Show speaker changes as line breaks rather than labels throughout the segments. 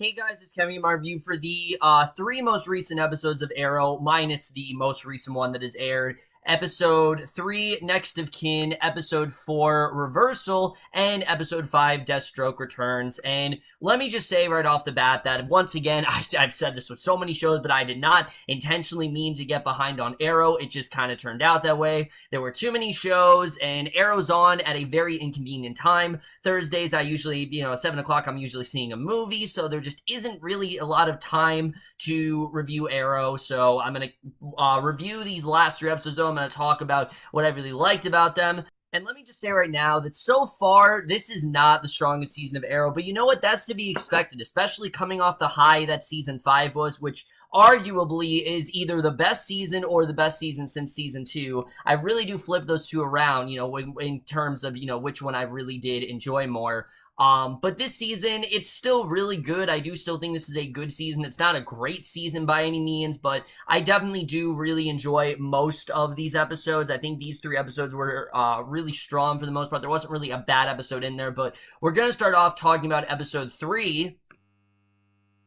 Hey guys, it's Kevin. My review for the three most recent episodes of Arrow, minus the most recent one that has aired. Episode 3, Next of Kin, Episode 4, Reversal, and Episode 5, Deathstroke Returns. And let me just say right off the bat that, once again, I've said this with so many shows, but I did not intentionally mean to get behind on Arrow. It just kind of turned out that way. There were too many shows, and Arrow's on at a very inconvenient time. Thursdays, I usually, at 7 o'clock, I'm usually seeing a movie, so there just isn't really a lot of time to review Arrow. So I'm going to review these last 3 episodes, though. I'm going to talk about what I really liked about them. And let me just say right now that so far, this is not the strongest season of Arrow, but you know what? That's to be expected, especially coming off the high that season 5 was, which arguably is either the best season or the best season since season 2. I really do flip those two around, in terms of, which one I really did enjoy more. But this season, it's still really good. I do still think this is a good season. It's not a great season by any means, but I definitely do really enjoy most of these episodes. I think these 3 episodes were really strong for the most part. There wasn't really a bad episode in there, but we're going to start off talking about episode 3.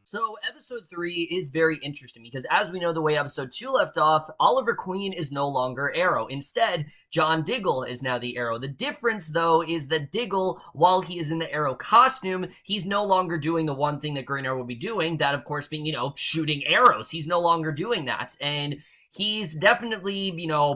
So, episode 3 is very interesting because, as we know, the way episode 2 left off, Oliver Queen is no longer Arrow. Instead, John Diggle is now the Arrow. The difference, though, is that Diggle, while he is in the Arrow costume, he's no longer doing the one thing that Green Arrow would be doing, that, of course, being, shooting arrows. He's no longer doing that, and he's definitely,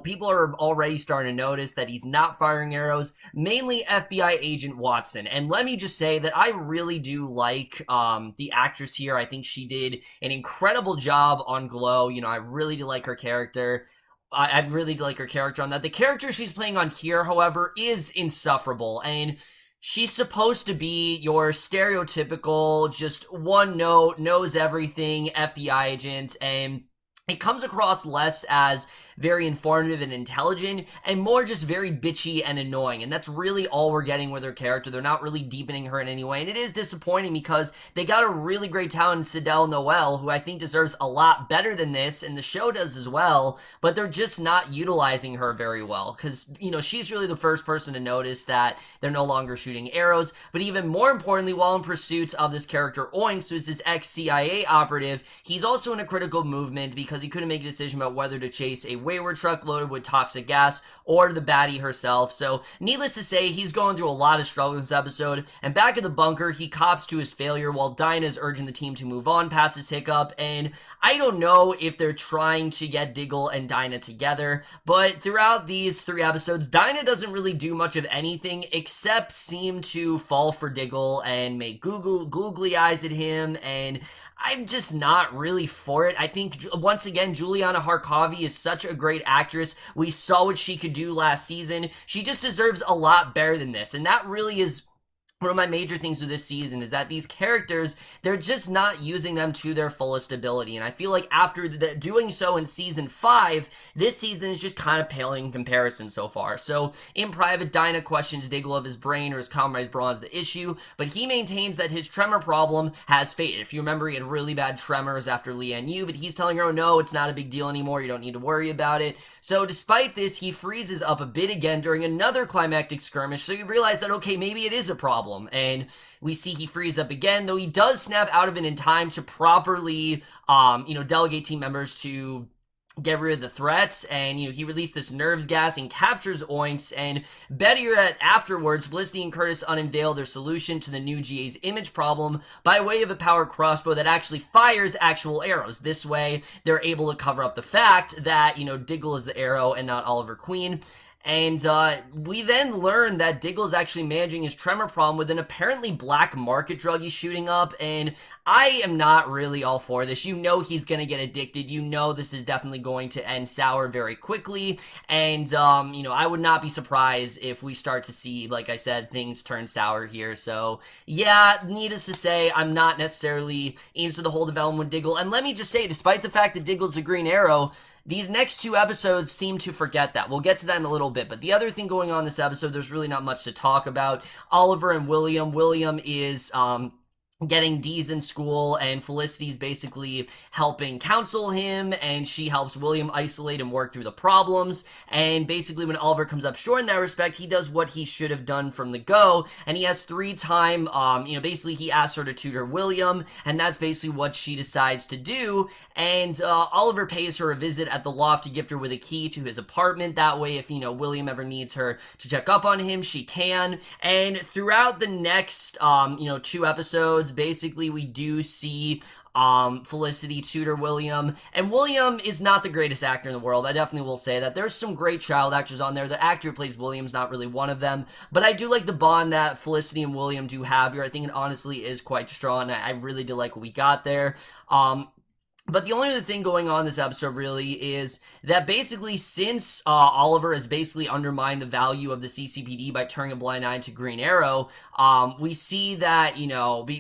people are already starting to notice that he's not firing arrows, mainly FBI agent Watson. And let me just say that I really do like the actress here. I think she did an incredible job on Glow. I really do like her character. I really do like her character on that. The character she's playing on here, however, is insufferable. And she's supposed to be your stereotypical, just one note, knows everything FBI agent, and it comes across less as very informative and intelligent, and more just very bitchy and annoying, and that's really all we're getting with her character. They're not really deepening her in any way, and it is disappointing because they got a really great talent in Sydelle Noel, who I think deserves a lot better than this, and the show does as well, but they're just not utilizing her very well, because, she's really the first person to notice that they're no longer shooting arrows, but even more importantly, while in pursuit of this character Oinks, who's this ex-CIA operative, he's also in a critical movement because he couldn't make a decision about whether to chase a wayward truck loaded with toxic gas or the baddie herself. So needless to say, he's going through a lot of struggle in this episode, and back in the bunker, he cops to his failure while Dinah is urging the team to move on past his hiccup. And I don't know if they're trying to get Diggle and Dinah together, but throughout these 3 episodes, Dinah doesn't really do much of anything except seem to fall for Diggle and make googly eyes at him, and I'm just not really for it. I think, once again, Juliana Harkavy is such a great actress. We saw what she could do last season. She just deserves a lot better than this, and that really is one of my major things with this season, is that these characters, they're just not using them to their fullest ability. And I feel like after doing so in season 5, this season is just kind of paling in comparison so far. So in private, Dinah questions Diggle of his brain or his comrade's brawn's the issue, but he maintains that his tremor problem has faded. If you remember, he had really bad tremors after Lian Yu, but he's telling her, oh no, it's not a big deal anymore, you don't need to worry about it. So despite this, he freezes up a bit again during another climactic skirmish, so you realize that, okay, maybe it is a problem. And we see he frees up again, though he does snap out of it in time to properly, delegate team members to get rid of the threats, and, he released this nerves gas and captures Oinks, and better yet, afterwards, Felicity and Curtis unveil their solution to the new GA's image problem by way of a powered crossbow that actually fires actual arrows. This way, they're able to cover up the fact that, Diggle is the Arrow and not Oliver Queen. And we then learn that Diggle is actually managing his tremor problem with an apparently black market drug he's shooting up, and I am not really all for this. He's going to get addicted. This is definitely going to end sour very quickly, and, I would not be surprised if we start to see, like I said, things turn sour here. So, yeah, needless to say, I'm not necessarily into the whole development with Diggle, and let me just say, despite the fact that Diggle's a Green Arrow, these next 2 episodes seem to forget that. We'll get to that in a little bit, but the other thing going on this episode, there's really not much to talk about. Oliver and William. William is, getting D's in school, and Felicity's basically helping counsel him, and she helps William isolate and work through the problems. And basically when Oliver comes up short in that respect, he does what he should have done from the go, and he has 3 time, basically he asks her to tutor William, and that's basically what she decides to do. And Oliver pays her a visit at the loft to gift her with a key to his apartment. That way, if William ever needs her to check up on him, she can. And throughout the next 2 episodes, basically we do see Felicity tutor William, and William is not the greatest actor in the world. I definitely will say that. There's some great child actors on there. The actor who plays William's not really one of them, but I do like the bond that Felicity and William do have here. I think it honestly is quite strong. I really did like what we got there. But the only other thing going on in this episode really is that basically since Oliver has basically undermined the value of the CCPD by turning a blind eye to Green Arrow, we see that,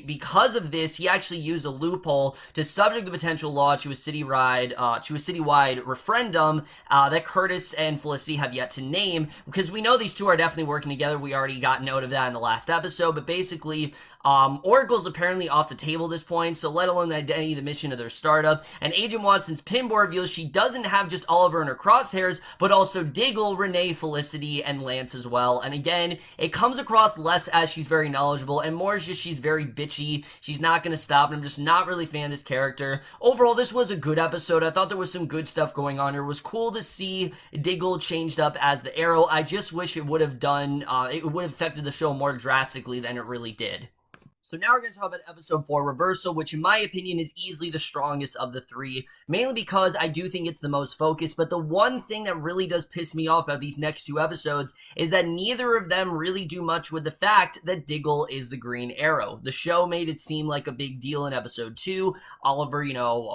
because of this, he actually used a loophole to subject the potential law to a citywide referendum that Curtis and Felicity have yet to name, because we know these two are definitely working together. We already got note of that in the last episode, but basically Oracle's apparently off the table at this point, so let alone the identity, the mission of their startup. And Agent Watson's pinboard reveals she doesn't have just Oliver in her crosshairs, but also Diggle, Renee, Felicity, and Lance as well. And again, it comes across less as she's very knowledgeable and more as just she's very bitchy. She's not going to stop, and I'm just not really a fan of this character. Overall, this was a good episode. I thought there was some good stuff going on here. It was cool to see Diggle changed up as the Arrow. I just wish it would have affected the show more drastically than it really did. So now we're going to talk about episode 4, Reversal, which in my opinion is easily the strongest of the 3, mainly because I do think it's the most focused. But the one thing that really does piss me off about these next 2 episodes is that neither of them really do much with the fact that Diggle is the Green Arrow. The show made it seem like a big deal in episode 2. Oliver,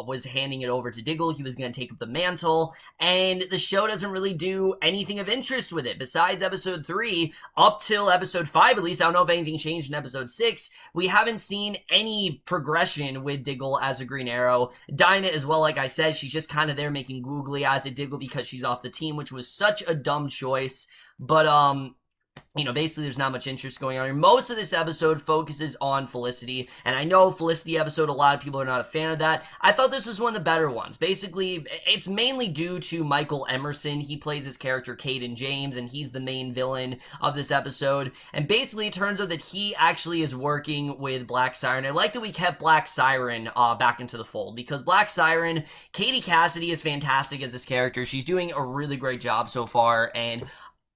was handing it over to Diggle. He was going to take up the mantle, and the show doesn't really do anything of interest with it. Besides episode 3, up till episode 5 at least, I don't know if anything changed in episode 6, we haven't seen any progression with Diggle as a Green Arrow. Dinah as well, like I said, she's just kind of there making googly eyes at Diggle because she's off the team, which was such a dumb choice. But, basically there's not much interest going on here. Most of this episode focuses on Felicity, and I know Felicity episode, a lot of people are not a fan of that. I thought this was one of the better ones. Basically, it's mainly due to Michael Emerson. He plays his character Caden James, and he's the main villain of this episode. And basically, it turns out that he actually is working with Black Siren. I like that we kept Black Siren back into the fold, because Black Siren, Katie Cassidy is fantastic as this character. She's doing a really great job so far, and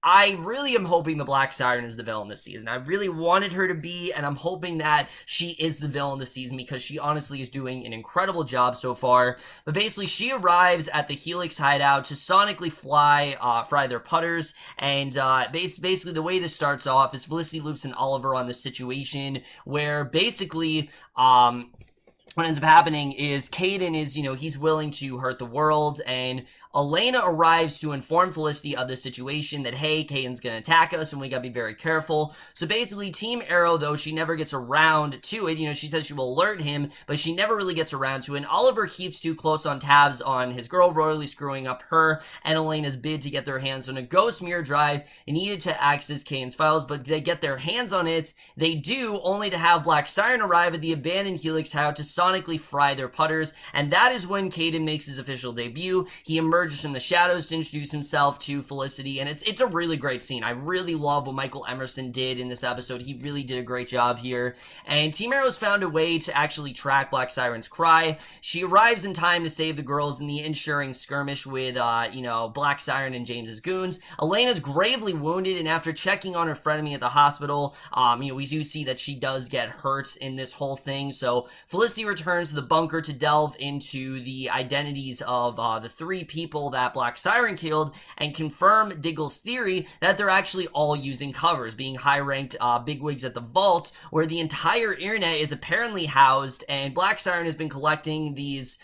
I really am hoping the Black Siren is the villain this season. I really wanted her to be, and I'm hoping that she is the villain this season because she honestly is doing an incredible job so far. But basically, she arrives at the Helix hideout to sonically fry their putters, and basically the way this starts off is Felicity loops in Oliver on this situation where basically what ends up happening is Caden is, he's willing to hurt the world, and Elena arrives to inform Felicity of the situation that, hey, Caden's gonna attack us and we gotta be very careful. So basically, Team Arrow, though, she never gets around to it. She says she will alert him, but she never really gets around to it. And Oliver keeps too close on tabs on his girl, royally screwing up her and Elena's bid to get their hands on a ghost mirror drive needed to access Caden's files, but they get their hands on it. They do, only to have Black Siren arrive at the abandoned Helix hideout to sonically fry their putters, and that is when Caden makes his official debut. He emerges from the shadows to introduce himself to Felicity, and it's a really great scene. I really love what Michael Emerson did in this episode. He really did a great job here, and Team Arrow's found a way to actually track Black Siren's cry. She arrives in time to save the girls in the ensuring skirmish with, Black Siren and James's goons. Elena's gravely wounded, and after checking on her frenemy at the hospital, we do see that she does get hurt in this whole thing, so Felicity returns to the bunker to delve into the identities of the 3 people that Black Siren killed and confirm Diggle's theory that they're actually all using covers, being high-ranked bigwigs at the vault, where the entire internet is apparently housed, and Black Siren has been collecting these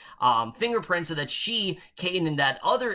fingerprints so that she, Caden,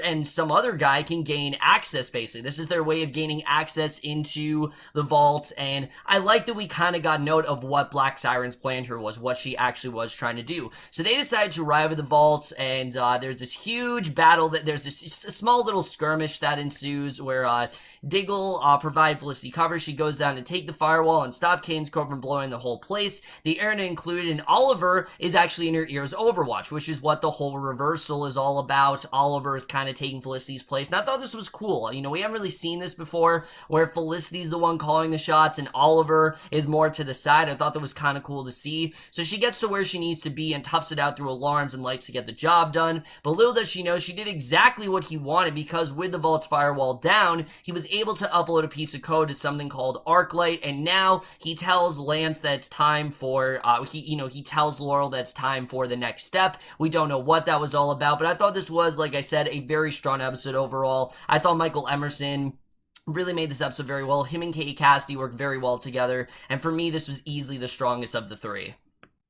and some other guy can gain access, basically. This is their way of gaining access into the vault, and I like that we kind of got note of what Black Siren's plan here was, what she actually was trying to do. So they decide to arrive at the vault, and there's this huge battle that there's this a small little skirmish that ensues where Diggle provide Felicity cover. She goes down to take the firewall and stop Kane's code from blowing the whole place. The internet included, and Oliver is actually in her ears Overwatch, which is what the whole reversal is all about. Oliver is kind of taking Felicity's place, and I thought this was cool. You know, we haven't really seen this before, where Felicity's the one calling the shots and Oliver is more to the side. I thought that was kind of cool to see. So she gets to where she needs to be and toughs it out through alarms and lights to get the job done. But little does she know, she did exactly what he wanted, because with the vault's firewall down, he was able to upload a piece of code to something called ArcLight, and now he tells Lance that it's time for, he tells Laurel that it's time for the next step. We don't know what that was all about, but I thought this was, like I said, a very strong episode overall. I thought Michael Emerson really made this episode very well. Him and Cassidy worked very well together, and for me, this was easily the strongest of the three.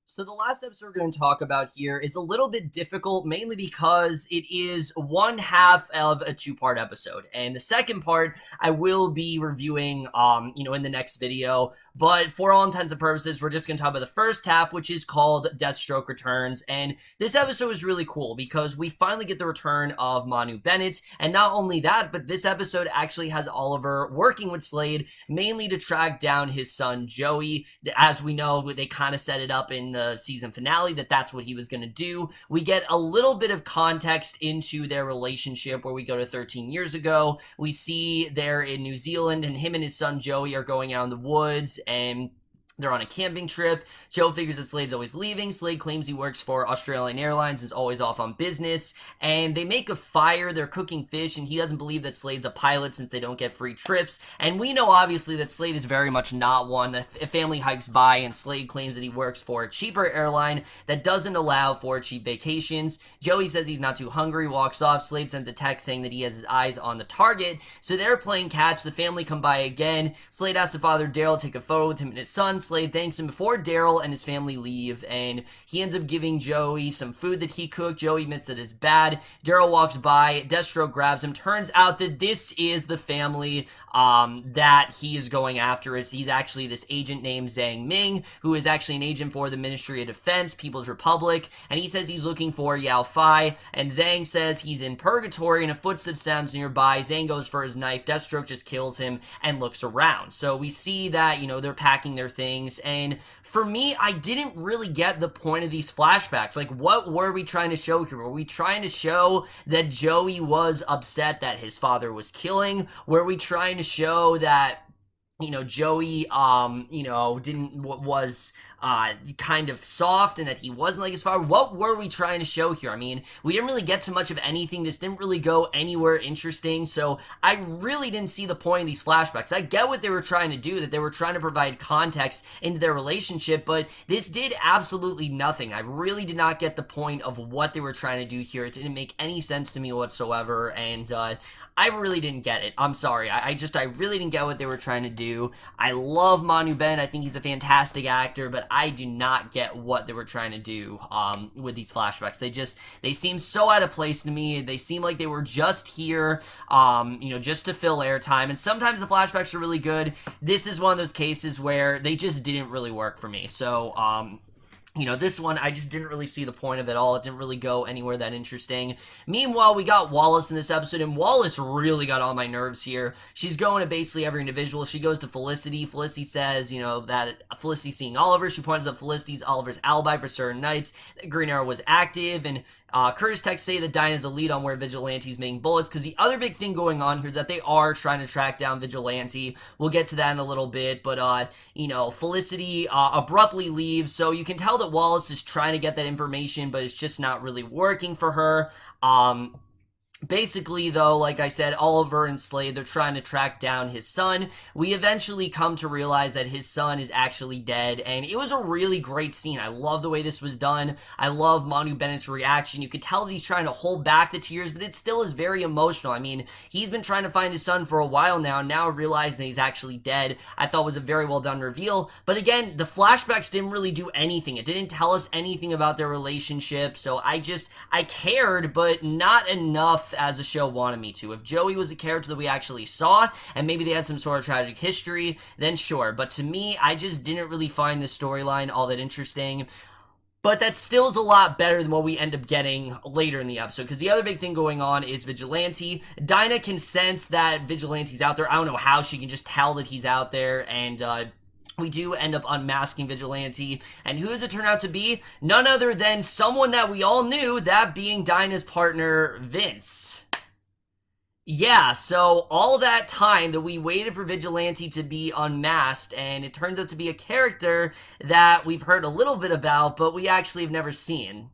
So the last episode we're going to talk about here is a little bit difficult, mainly because it is one half of a two-part episode. And the second part I will be reviewing, in the next video. But for all intents and purposes, we're just going to talk about the first half, which is called Deathstroke Returns. And this episode is really cool because we finally get the return of Manu Bennett. And not only that, but this episode actually has Oliver working with Slade, mainly to track down his son, Joey. As we know, they kind of set it up in the season finale that that's what he was going to do. We get a little bit of context into their relationship where we go to 13 years ago. We see they're in New Zealand and him and his son Joey are going out in the woods and they're on a camping trip. Joe figures that Slade's always leaving. Slade claims he works for Australian Airlines, is always off on business. And they make a fire. They're cooking fish, and he doesn't believe that Slade's a pilot since they don't get free trips. And we know, obviously, that Slade is very much not one. A family hikes by, and Slade claims that he works for a cheaper airline that doesn't allow for cheap vacations. Joey says he's not too hungry, walks off. Slade sends a text saying that he has his eyes on the target. So they're playing catch. The family come by again. Slade asks the father, Daryl, to take a photo with him and his son. Slade thanks him before Daryl and his family leave, and he ends up giving Joey some food that he cooked. Joey admits that it's bad. Daryl walks by, Deathstroke grabs him. Turns out that this is the family that he is going after. He's actually this agent named Zhang Ming, who is actually an agent for the Ministry of Defense, People's Republic, and he says he's looking for Yao Fai, and Zhang says he's in purgatory, and a footstep sounds nearby. Zhang goes for his knife. Deathstroke just kills him and looks around. So we see that, they're packing their things, and for me, I didn't really get the point of these flashbacks. Like, what were we trying to show here? Were we trying to show that Joey was upset that his father was killing? Were we trying to show that Joey, was kind of soft and that he wasn't like his father? What were we trying to show here? I mean, we didn't really get to much of anything. This didn't really go anywhere interesting, so I really didn't see the point of these flashbacks. I get what they were trying to do, that they were trying to provide context into their relationship, but this did absolutely nothing. I really did not get the point of what they were trying to do here. It didn't make any sense to me whatsoever, and I really didn't get it. I'm sorry. I really didn't get what they were trying to do. I love Manu Bennett. I think he's a fantastic actor, but I do not get what they were trying to do with these flashbacks. They seem so out of place to me. They seem like they were just here, just to fill airtime. And sometimes the flashbacks are really good. This is one of those cases where they just didn't really work for me. So, this one, I just didn't really see the point of it all. It didn't really go anywhere that interesting. Meanwhile, we got Wallace in this episode, and Wallace really got on my nerves here. She's going to basically every individual. She goes to Felicity. Felicity says, that Felicity's seeing Oliver. She points out Oliver's alibi for certain nights. Green Arrow was active, and Curtis texts say that Dinah's a lead on where Vigilante's making bullets, because the other big thing going on here is that they are trying to track down Vigilante. We'll get to that in a little bit, but, Felicity abruptly leaves, so you can tell that Wallace is trying to get that information, but it's just not really working for her. Basically, though, like I said, Oliver and Slade, they're trying to track down his son. We eventually come to realize that his son is actually dead, and it was a really great scene. I love the way this was done. I love Manu Bennett's reaction. You could tell that he's trying to hold back the tears, but it still is very emotional. I mean, he's been trying to find his son for a while now realizing that he's actually dead. I thought was a very well done reveal, but again, the flashbacks didn't really do anything. It didn't tell us anything about their relationship, so I cared, but not enough as the show wanted me to. If Joey was a character that we actually saw, and maybe they had some sort of tragic history, then sure. But to me, I just didn't really find this storyline all that interesting. But that still is a lot better than what we end up getting later in the episode. Because the other big thing going on is Vigilante. Dinah can sense that Vigilante's out there. I don't know how she can just tell that he's out there. And we do end up unmasking Vigilante. And who does it turn out to be? None other than someone that we all knew, that being Dinah's partner, Vince. Yeah, so all that time that we waited for Vigilante to be unmasked, and it turns out to be a character that we've heard a little bit about, but we actually have never seen.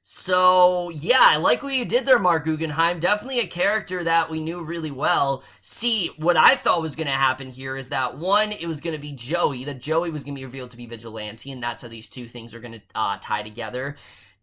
So, yeah, I like what you did there, Marc Guggenheim. Definitely a character that we knew really well. See, what I thought was going to happen here is that, one, it was going to be Joey, that Joey was going to be revealed to be Vigilante, and that's how these two things are going to tie together.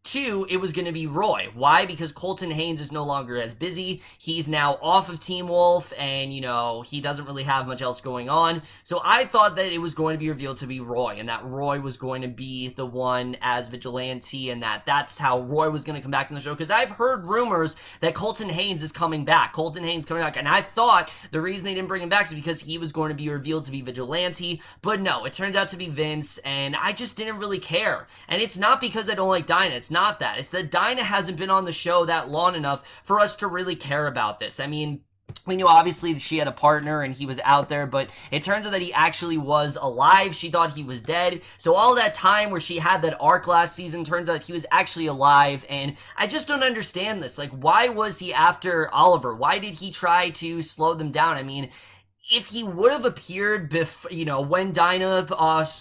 Two, it was going to be Roy. Why? Because Colton Haynes is no longer as busy. He's now off of Team Wolf, and, you know, he doesn't really have much else going on. So I thought that it was going to be revealed to be Roy, and that Roy was going to be the one as Vigilante, and that's how Roy was going to come back in the show. Because I've heard rumors that Colton Haynes is coming back. Colton Haynes coming back. And I thought the reason they didn't bring him back is because he was going to be revealed to be Vigilante. But no, it turns out to be Vince, and I just didn't really care. And it's not because I don't like Dinah. It's not that. It's that Dinah hasn't been on the show that long enough for us to really care about this. I mean, we knew obviously she had a partner and he was out there, but it turns out that he actually was alive. She thought he was dead. So all that time where she had that arc last season, turns out he was actually alive, and I just don't understand this. Like, why was he after Oliver? Why did he try to slow them down? I mean, if he would have appeared when Dinah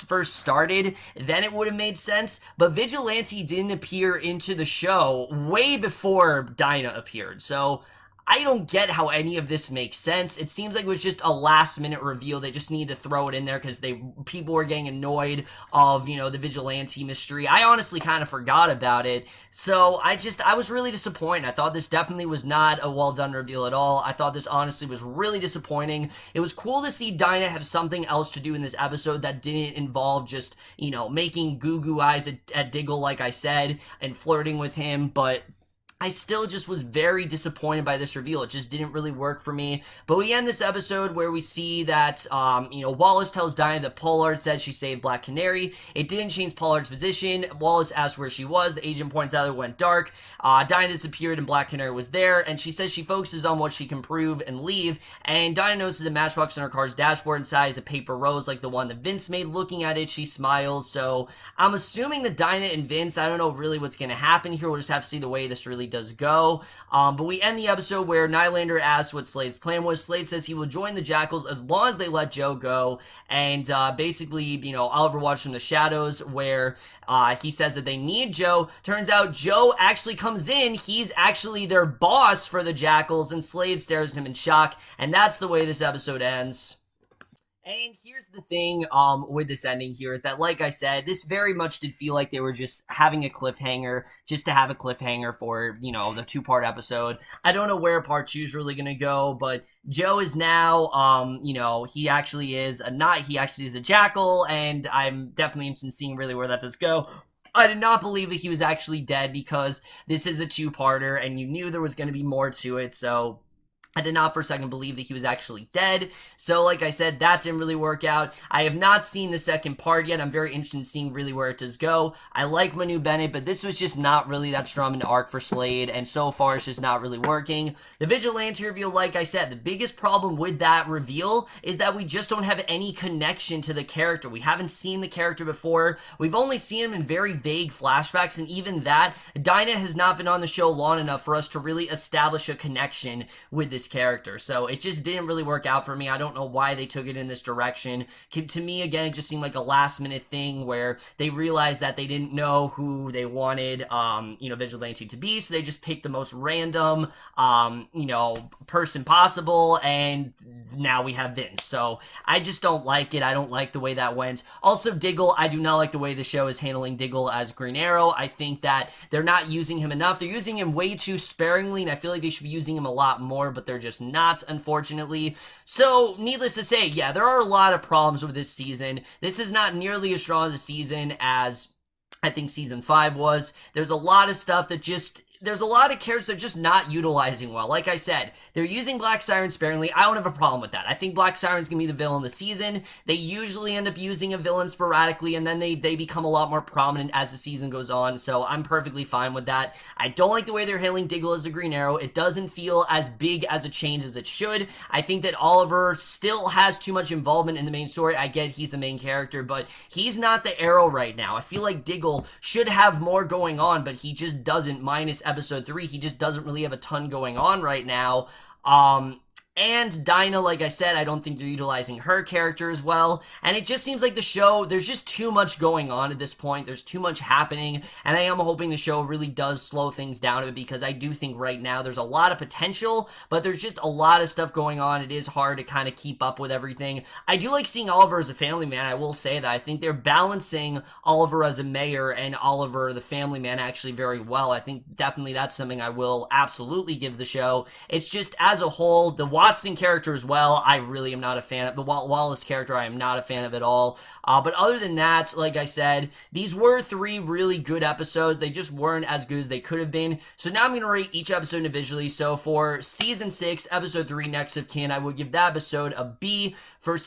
first started, then it would have made sense. But Vigilante didn't appear into the show way before Dinah appeared. So I don't get how any of this makes sense. It seems like it was just a last-minute reveal. They just needed to throw it in there because people were getting annoyed of, the Vigilante mystery. I honestly kind of forgot about it. So I was really disappointed. I thought this definitely was not a well-done reveal at all. I thought this honestly was really disappointing. It was cool to see Dinah have something else to do in this episode that didn't involve just, making goo-goo eyes at Diggle, like I said, and flirting with him, but I still just was very disappointed by this reveal. It just didn't really work for me. But we end this episode where we see that, Wallace tells Dinah that Pollard said she saved Black Canary. It didn't change Pollard's position. Wallace asks where she was. The agent points out it went dark. Dinah disappeared and Black Canary was there. And she says she focuses on what she can prove and leave. And Dinah notices a matchbox on her car's dashboard inside is a paper rose like the one that Vince made. Looking at it, she smiles. So I'm assuming that Dinah and Vince, I don't know really what's going to happen here. We'll just have to see the way this really does go. But we end the episode where Nylander asks what Slade's plan was. Slade says he will join the Jackals as long as they let Joe go. And basically, Oliver watched from the shadows where he says that they need Joe. Turns out Joe actually comes in. He's actually their boss for the Jackals, and Slade stares at him in shock. And that's the way this episode ends. And here's the thing with this ending here is that, like I said, this very much did feel like they were just having a cliffhanger just to have a cliffhanger for, the two-part episode. I don't know where part 2 is really going to go, but Joe is now, he actually is a Jackal, and I'm definitely interested in seeing really where that does go. I did not believe that he was actually dead because this is a two-parter, and you knew there was going to be more to it, so I did not for a second believe that he was actually dead. So, like I said, that didn't really work out. I have not seen the second part yet. I'm very interested in seeing really where it does go. I like Manu Bennett, but this was just not really that strong an arc for Slade, and so far it's just not really working. The Vigilante reveal, like I said, the biggest problem with that reveal is that we just don't have any connection to the character. We haven't seen the character before. We've only seen him in very vague flashbacks, and even that, Dinah has not been on the show long enough for us to really establish a connection with this character. So it just didn't really work out for me. I don't know why they took it in this direction. To me, again, it just seemed like a last minute thing where they realized that they didn't know who they wanted, Vigilante to be. So they just picked the most random, person possible. And now we have Vince. So I just don't like it. I don't like the way that went. Also, Diggle, I do not like the way the show is handling Diggle as Green Arrow. I think that they're not using him enough. They're using him way too sparingly, and I feel like they should be using him a lot more, but they're just not, unfortunately. So, needless to say, yeah, there are a lot of problems with this season. This is not nearly as strong as a season as I think season 5 was. There's a lot of stuff that just there's a lot of characters they're just not utilizing well. Like I said, they're using Black Siren sparingly. I don't have a problem with that. I think Black Siren's gonna be the villain of the season. They usually end up using a villain sporadically, and then they become a lot more prominent as the season goes on, so I'm perfectly fine with that. I don't like the way they're handling Diggle as the Green Arrow. It doesn't feel as big as a change as it should. I think that Oliver still has too much involvement in the main story. I get he's the main character, but he's not the Arrow right now. I feel like Diggle should have more going on, but he just doesn't, minus episode 3. He just doesn't really have a ton going on right now. And Dinah, like I said, I don't think they're utilizing her character as well. And it just seems like the show, there's just too much going on at this point. There's too much happening. And I am hoping the show really does slow things down a bit, because I do think right now there's a lot of potential, but there's just a lot of stuff going on. It is hard to kind of keep up with everything. I do like seeing Oliver as a family man. I will say that. I think they're balancing Oliver as a mayor and Oliver the family man actually very well. I think definitely that's something I will absolutely give the show. It's just as a whole, the Watson character as well, I really am not a fan of. The Wallace character, I am not a fan of at all. But other than that, like I said, these were 3 really good episodes. They just weren't as good as they could have been. So now I'm going to rate each episode individually. So for Season 6, Episode 3, Next of Kin, I would give that episode a B. For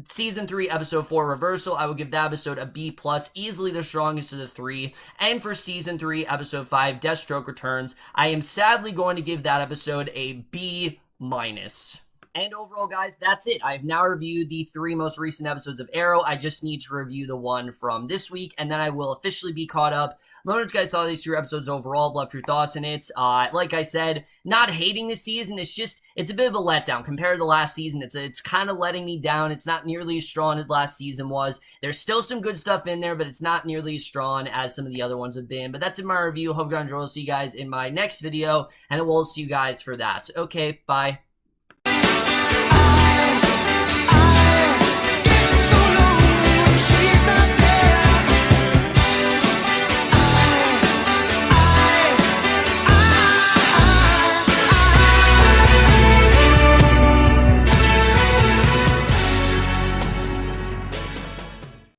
Season 3, Episode 4, Reversal, I would give that episode a B+, easily the strongest of the 3. And for Season 3, Episode 5, Deathstroke Returns, I am sadly going to give that episode a B-. And overall, guys, that's it. I have now reviewed the 3 most recent episodes of Arrow. I just need to review the one from this week, and then I will officially be caught up. Let me know what you guys thought of these 3 episodes overall. Love your thoughts on it. Like I said, not hating this season. It's a bit of a letdown compared to the last season. It's kind of letting me down. It's not nearly as strong as last season was. There's still some good stuff in there, but it's not nearly as strong as some of the other ones have been. But that's in my review. Hope you enjoyed. I'll see you guys in my next video, and I will see you guys for that. Okay, bye.